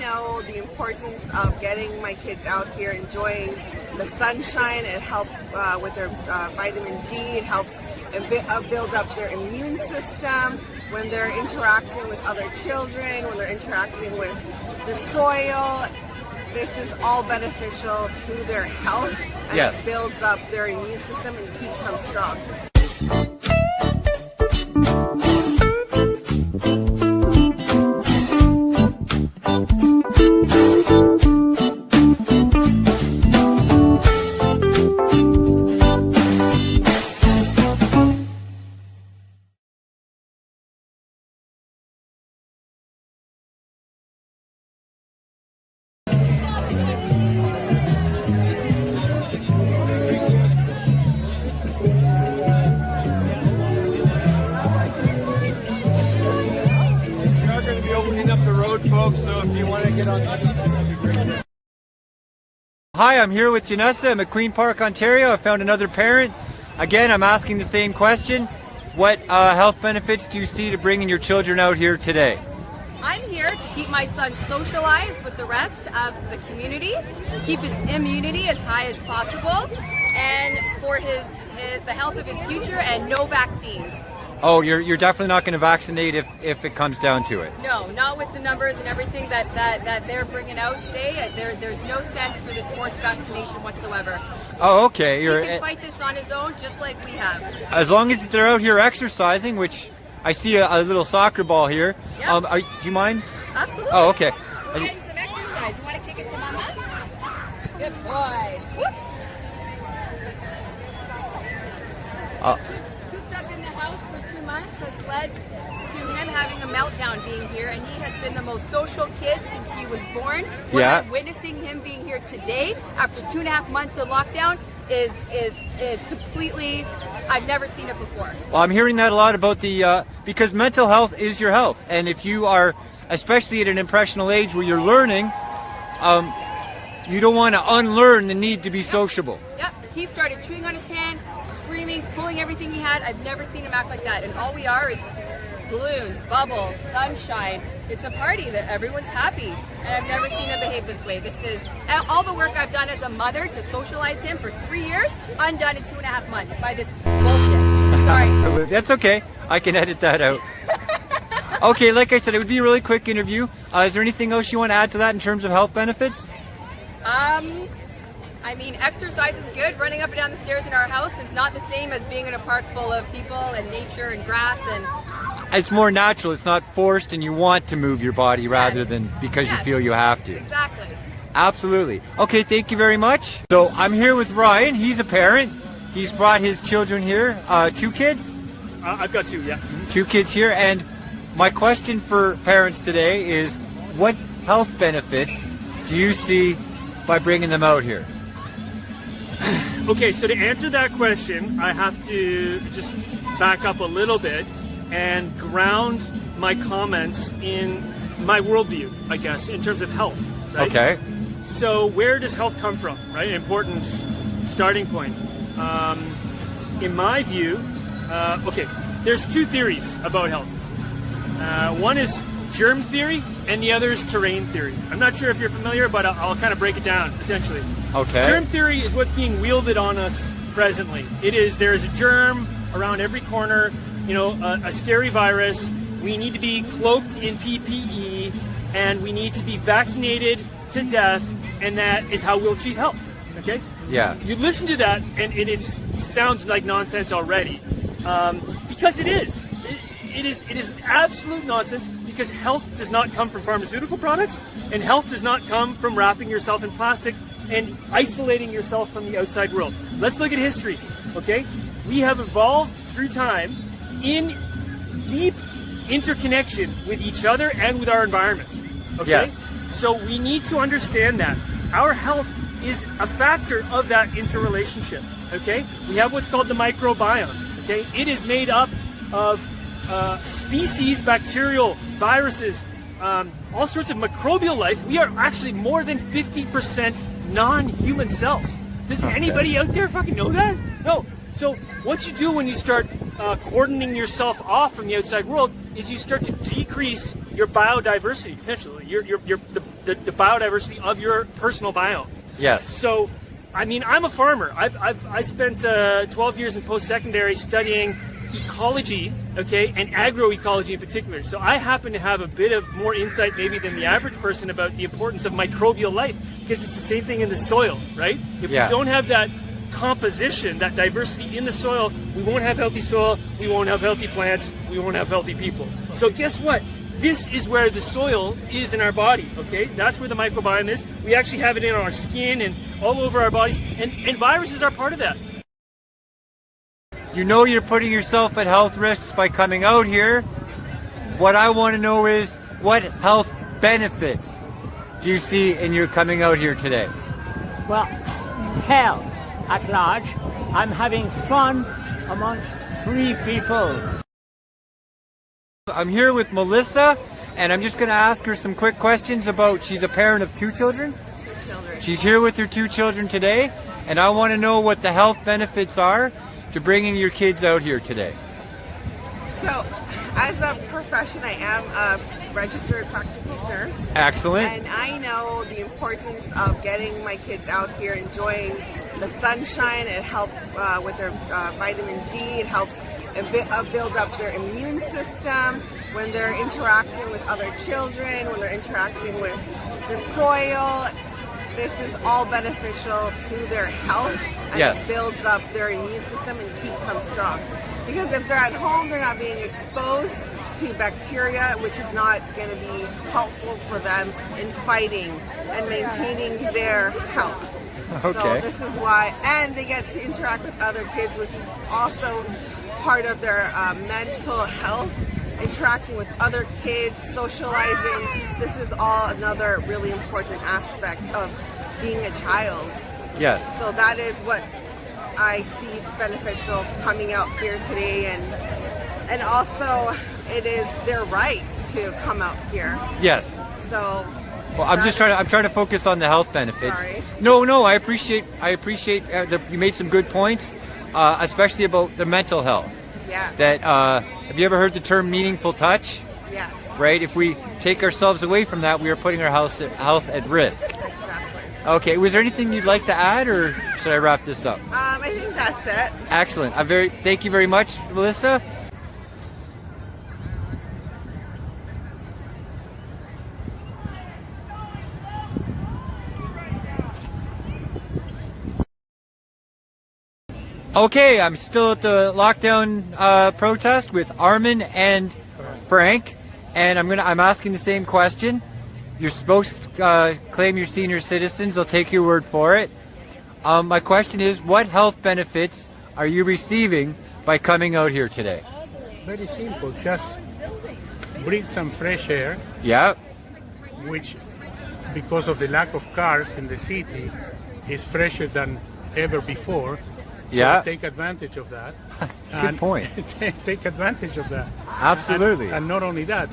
know the importance of getting my kids out here enjoying the sunshine. It helps with their vitamin D. It helps build up their immune system when they're interacting with other children, when they're interacting with the soil. This is all beneficial to their health, and yes, it builds up their immune system and keeps them strong. Folks, so if you want to get on the other side, that'd be great. Hi, I'm here with Janessa. I'm at Queen Park, Ontario. I found another parent. Again, I'm asking the same question. What health benefits do you see to bringing your children out here today? I'm here to keep my son socialized with the rest of the community, to keep his immunity as high as possible, and for the health of his future, and no vaccines. Oh, you're definitely not going to vaccinate if it comes down to it. No, not with the numbers and everything that they're bringing out today. There's no sense for this forced vaccination whatsoever. Oh, okay. He can fight this on his own, just like we have. As long as they're out here exercising, which I see a little soccer ball here. Yep. Do you mind? Absolutely. Oh, okay. We're getting some exercise. You want to kick it to Mama? Good boy. Whoops. Cooped up in the house for 2 months has led to him having a meltdown being here, and he has been the most social kid since he was born. What I'm witnessing him being here today after 2.5 months of lockdown is completely, I've never seen it before. Well, I'm hearing that a lot about because mental health is your health, and if you are, especially at an impressionable age where you're learning, you don't want to unlearn the need to be sociable. Yep, he started chewing on his hand, screaming, pulling everything he had. I've never seen him act like that, and all we are is balloons, bubbles, sunshine. It's a party that everyone's happy, and I've never seen him behave this way. This is all the work I've done as a mother to socialize him for 3 years, undone in 2.5 months by this bullshit. Sorry. That's okay. I can edit that out. Okay, like I said, it would be a really quick interview. Is there anything else you want to add to that in terms of health benefits? I mean, exercise is good. Running up and down the stairs in our house is not the same as being in a park full of people and nature and grass and... It's more natural. It's not forced, and you want to move your body rather than because you feel you have to. Exactly. Absolutely. Okay, thank you very much. So I'm here with Ryan. He's a parent. He's brought his children here. 2 kids? I've got 2, yeah. 2 kids here. And my question for parents today is, what health benefits do you see by bringing them out here? Okay, so to answer that question, I have to just back up a little bit and ground my comments in my worldview, I guess, in terms of health. Right? Okay. So where does health come from, right? Important starting point. In my view, okay, there's 2 theories about health. One is germ theory, and the other is terrain theory. I'm not sure if you're familiar, but I'll kind of break it down, essentially. Okay. Germ theory is what's being wielded on us presently. There's a germ around every corner, a scary virus. We need to be cloaked in PPE, and we need to be vaccinated to death, and that is how we'll achieve health, okay? Yeah. You listen to that, and it sounds like nonsense already, because it is. It is absolute nonsense, because health does not come from pharmaceutical products, and health does not come from wrapping yourself in plastic and isolating yourself from the outside world. Let's look at history, okay? We have evolved through time in deep interconnection with each other and with our environment, okay? Yes. So we need to understand that our health is a factor of that interrelationship, okay? We have what's called the microbiome, okay? It is made up of species, bacterial, viruses, all sorts of microbial life. We are actually more than 50% non-human cells. Does anybody out there fucking know that? No. So what you do when you start cordoning yourself off from the outside world is you start to decrease your biodiversity, essentially, the biodiversity of your personal biome. Yes. So, I mean, I'm a farmer. I spent 12 years in post-secondary studying ecology, okay, and agroecology in particular. So I happen to have a bit of more insight maybe than the average person about the importance of microbial life, because it's the same thing in the soil, right? If we don't have that composition, that diversity in the soil, we won't have healthy soil, we won't have healthy plants, we won't have healthy people. So guess what? This is where the soil is in our body, okay? That's where the microbiome is. We actually have it in our skin and all over our bodies, and viruses are part of that. You know you're putting yourself at health risks by coming out here. What I want to know is, what health benefits do you see in your coming out here today? Well, health at large. I'm having fun among free people. I'm here with Melissa, and I'm just going to ask her some quick questions about, she's a parent of 2 children. 2 children. She's here with her 2 children today, and I want to know what the health benefits are to bringing your kids out here today. So, as a profession, I am a registered practical nurse. Excellent. And I know the importance of getting my kids out here enjoying the sunshine. It helps with their vitamin D. It helps build up their immune system when they're interacting with other children, when they're interacting with the soil. This is all beneficial to their health, and Yes. it builds up their immune system and keeps them strong. Because if they're at home, they're not being exposed to bacteria, which is not going to be helpful for them in fighting and maintaining their health. Okay. So this is why, and they get to interact with other kids, which is also part of their mental health, interacting with other kids, socializing. This is all another really important aspect of being a child. Yes. So that is what I see beneficial coming out here today, and also it is their right to come out here. Yes. So Well, I'm trying to focus on the health benefits. Sorry. No, I appreciate you made some good points, especially about the mental health. yeah, That have you ever heard the term meaningful touch? yes, Right? If we take ourselves away from that, we are putting our health at risk. exactly. Okay, was there anything you'd like to add, or should I wrap this up? I think that's it. Excellent. Thank you very much, Melissa. Okay, I'm still at the lockdown protest with Armin and Frank, and I'm asking the same question. You're supposed to claim you're senior citizens. I'll take your word for it. My question is, what health benefits are you receiving by coming out here today? Very simple, just breathe some fresh air, Yeah. which, because of the lack of cars in the city, is fresher than ever before. So Yeah. take advantage of that. Good point. Take advantage of that. Absolutely. And not only that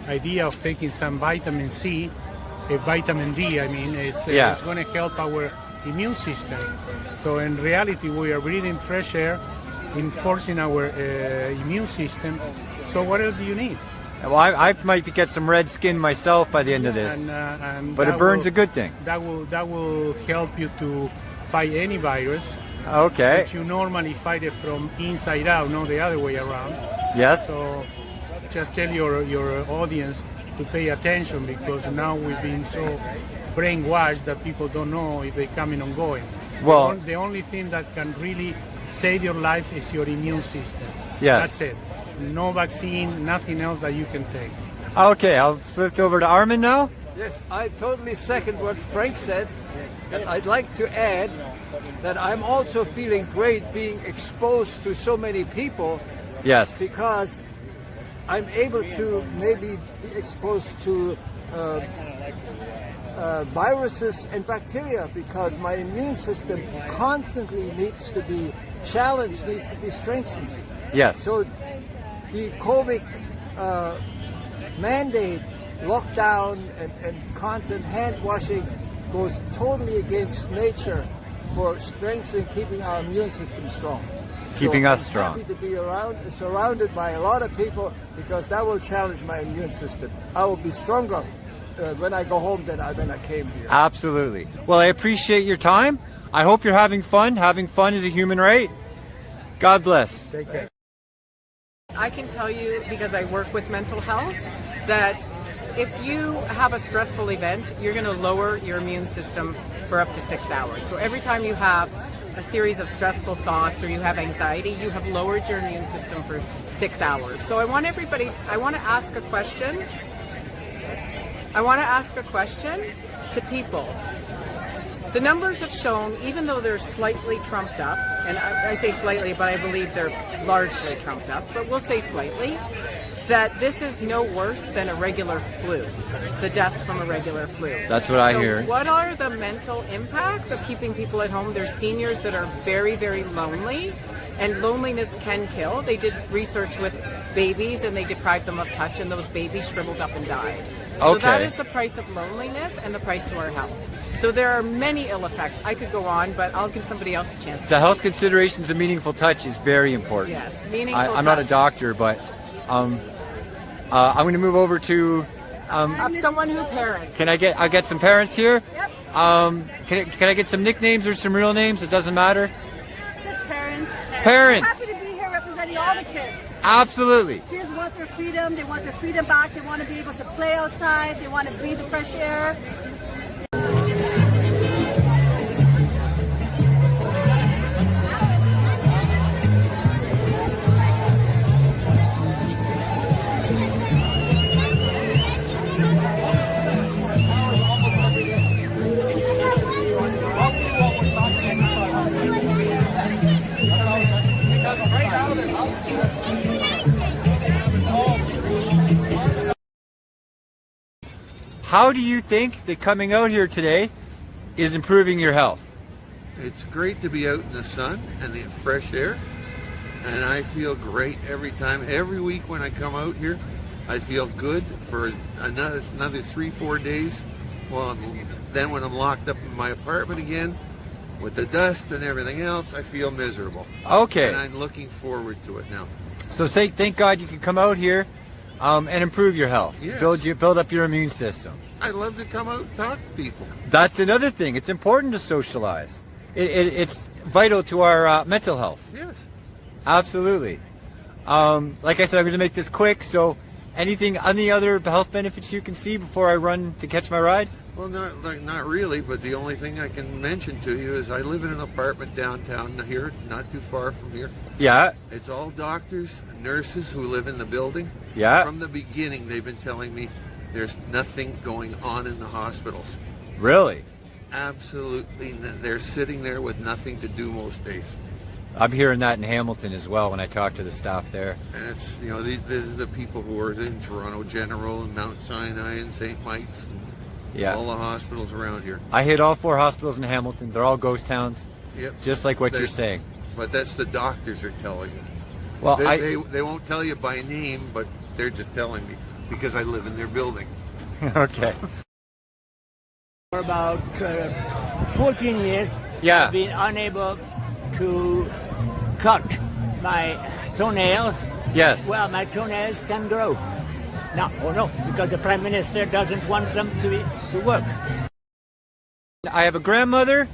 idea of taking some vitamin C, vitamin D, I mean, is going to help our immune system. So in reality, we are breathing fresh air, enforcing our immune system. So what else do you need? Well, I might get some red skin myself by the end of this, And but it that burns will- a good thing. That will help you to fight any virus. Okay. But you normally fight it from inside out, not the other way around. Yes. So just tell your audience to pay attention, because now we've been so brainwashed that people don't know if they're coming or going. Well- the only thing that can really save your life is your immune system. Yes. That's it. No vaccine, nothing else that you can take. Okay, I'll flip over to Armin now. Yes, I totally second what Frank said. And I'd like to add that I'm also feeling great being exposed to so many people, Yes. because I'm able to maybe be exposed to viruses and bacteria, because my immune system constantly needs to be challenged, needs to be strengthened. Yes. So the COVID mandate, lockdown, and constant hand washing goes totally against nature for strengthening, keeping our immune system strong. Keeping So us I'm strong. happy to be surrounded by a lot of people, because that will challenge my immune system. I will be stronger when I go home than when I came here. Absolutely. Well, I appreciate your time. I hope you're having fun. Having fun is a human right. God bless. Take care. I can tell you, because I work with mental health, that if you have a stressful event, you're going to lower your immune system for up to 6 hours. So every time you have a series of stressful thoughts or you have anxiety, you have lowered your immune system for 6 hours. So I want to ask a question. I want to ask a question to people. The numbers have shown, even though they're slightly trumped up, and I say slightly, but I believe they're largely trumped up, but we'll say slightly, that this is no worse than a regular flu, the deaths from a regular flu. That's what I hear. What are the mental impacts of keeping people at home? There's seniors that are very, very lonely, and loneliness can kill. They did research with babies, and they deprived them of touch, and those babies shriveled up and died. So that Okay. is the price of loneliness and the price to our health. So there are many ill effects. I could go on, but I'll give somebody else a chance. The health considerations of meaningful touch is very important. Yes, meaningful I'm not a touch. doctor, but I'm going to move over to. Of someone who parents. I'll get some parents here. Yep. Can I get some nicknames or some real names? It doesn't matter. Just parents. Parents. Happy to be here representing all the kids. Absolutely. Kids want their freedom. They want their freedom back. They want to be able to play outside. They want to breathe the fresh air. How do you think that coming out here today is improving your health? It's great to be out in the sun and the fresh air, and I feel great every time. Every week when I come out here, I feel good for another 3-4 days. Well, then when I'm locked up in my apartment again, with the dust and everything else, I feel miserable. Okay. And I'm looking forward to it now. So thank God you can come out here and improve your health. Yes. Build up your immune system. I love to come out and talk to people. That's another thing. It's important to socialize. It's vital to our mental health. Yes. Absolutely. Like I said, I'm going to make this quick. So any other health benefits you can see before I run to catch my ride? Well, not really, but the only thing I can mention to you is I live in an apartment downtown here, not too far from here. Yeah. It's all doctors, nurses who live in the building. Yeah. From the beginning, they've been telling me there's nothing going on in the hospitals. Really? Absolutely. They're sitting there with nothing to do most days. I'm hearing that in Hamilton as well when I talk to the staff there. And it's, these are the people who are in Toronto General and Mount Sinai and St. Mike's and all the hospitals around here. I hit all 4 hospitals in Hamilton. They're all ghost towns. Yep. Just like what you're saying. But that's the doctors are telling me. Well, they won't tell you by name, but they're just telling me because I live in their building. Okay. For about 14 years, Yeah. I've been unable to cut my toenails. Yes. Well, my toenails can grow. No, because the Prime Minister doesn't want them to work. I have a grandmother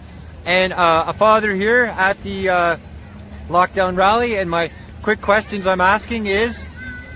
and a father here at the lockdown rally, and my quick questions I'm asking is,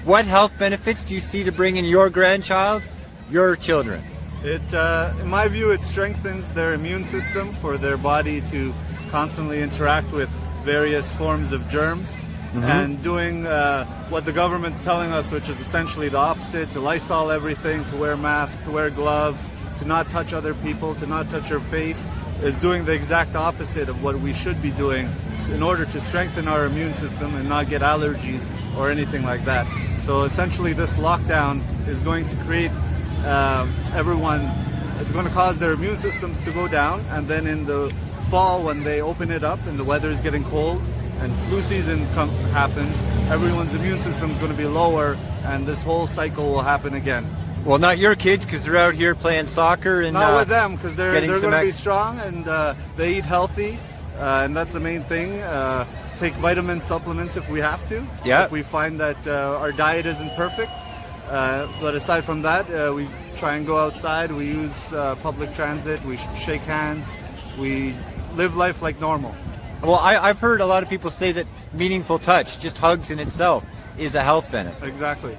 what health benefits do you see to bring in your grandchild, your children? In my view, it strengthens their immune system for their body to constantly interact with various forms of germs. And doing what the government's telling us, which is essentially the opposite, to Lysol everything, to wear masks, to wear gloves, to not touch other people, to not touch your face, is doing the exact opposite of what we should be doing in order to strengthen our immune system and not get allergies or anything like that. So essentially this lockdown is going to create it's going to cause their immune systems to go down, and then in the fall when they open it up and the weather is getting cold and flu season happens, everyone's immune system is going to be lower, and this whole cycle will happen again. Well, not your kids, because they're out here playing soccer and not with them, because they're getting going some to be strong and they eat healthy, and that's the main thing. take vitamin supplements if we have to. Yeah. If we find that our diet isn't perfect. But aside from that, we try and go outside. We use public transit. We shake hands. We live life like normal. Well, I've heard a lot of people say that meaningful touch, just hugs in itself, is a health benefit. Exactly.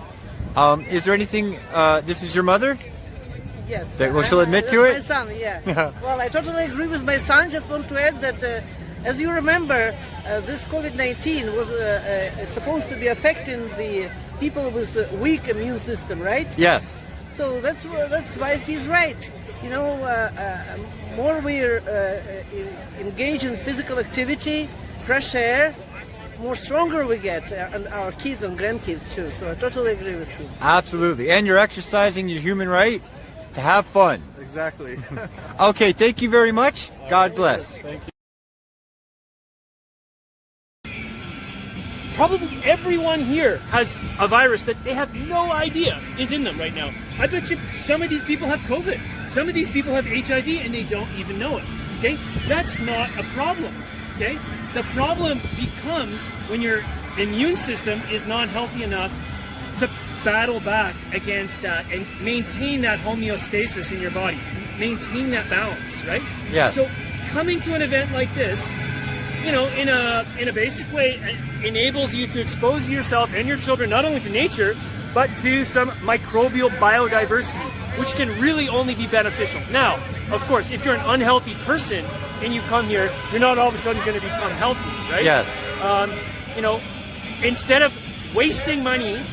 Is there anything, this is your mother? Yes. Well, she'll admit to it? My son, yeah. Well, I totally agree with my son. Just want to add that, as you remember, this COVID-19 was supposed to be affecting the people with a weak immune system, right? Yes. So that's why he's right. You know, more we're engaged in physical activity, fresh air, more stronger we get, and our kids and grandkids too. So I totally agree with you. Absolutely. And you're exercising your human right to have fun. Exactly. Okay, thank you very much. God bless. Thank you. Probably everyone here has a virus that they have no idea is in them right now. I bet you some of these people have COVID. Some of these people have HIV and they don't even know it. Okay? That's not a problem. Okay? The problem becomes when your immune system is not healthy enough to battle back against that and maintain that homeostasis in your body. Maintain that balance, right? Yes. So coming to an event like this, you know, in a basic way, enables you to expose yourself and your children not only to nature, but to some microbial biodiversity, which can really only be beneficial. Now, of course, if you're an unhealthy person and you come here, you're not all of a sudden going to become healthy, right? Yes. You know, instead of wasting money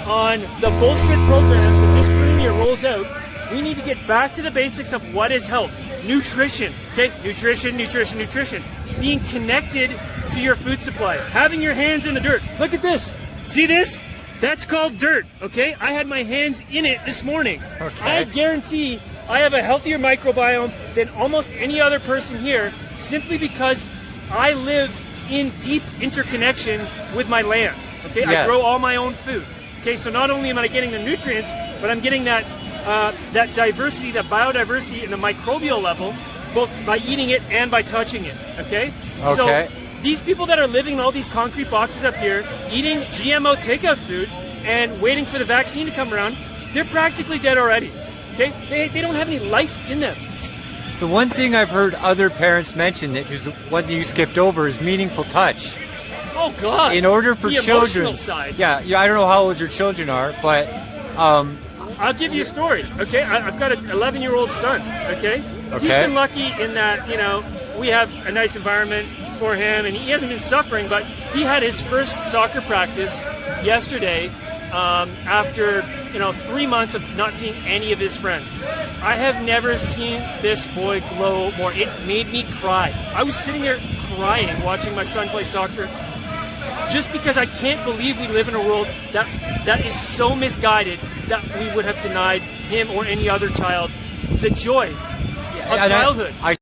on the bullshit programs that this premier rolls out, we need to get back to the basics of what is health. Nutrition, okay? Nutrition. Being connected to your food supply. Having your hands in the dirt. Look at this. See this? That's called dirt, okay? I had my hands in it this morning. Okay. I guarantee I have a healthier microbiome than almost any other person here simply because I live in deep interconnection with my land, okay? Yes. I grow all my own food. Okay, so not only am I getting the nutrients, but I'm getting that that diversity, that biodiversity in the microbial level, both by eating it and by touching it, okay? Okay. So these people that are living in all these concrete boxes up here, eating GMO takeout food and waiting for the vaccine to come around, they're practically dead already, okay? They don't have any life in them. The one thing I've heard other parents mention that is one thing you skipped over is meaningful touch. Oh God! In order for the children, emotional side. yeah, I don't know how old your children are, but I'll give you a story, okay? I've got an 11-year-old son, okay? Okay. He's been lucky in that, you know, we have a nice environment for him, and he hasn't been suffering, but he had his first soccer practice yesterday after, you know, 3 months of not seeing any of his friends. I have never seen this boy glow more. It made me cry. I was sitting there crying watching my son play soccer just because I can't believe we live in a world that is so misguided that we would have denied him or any other child the joy of childhood. I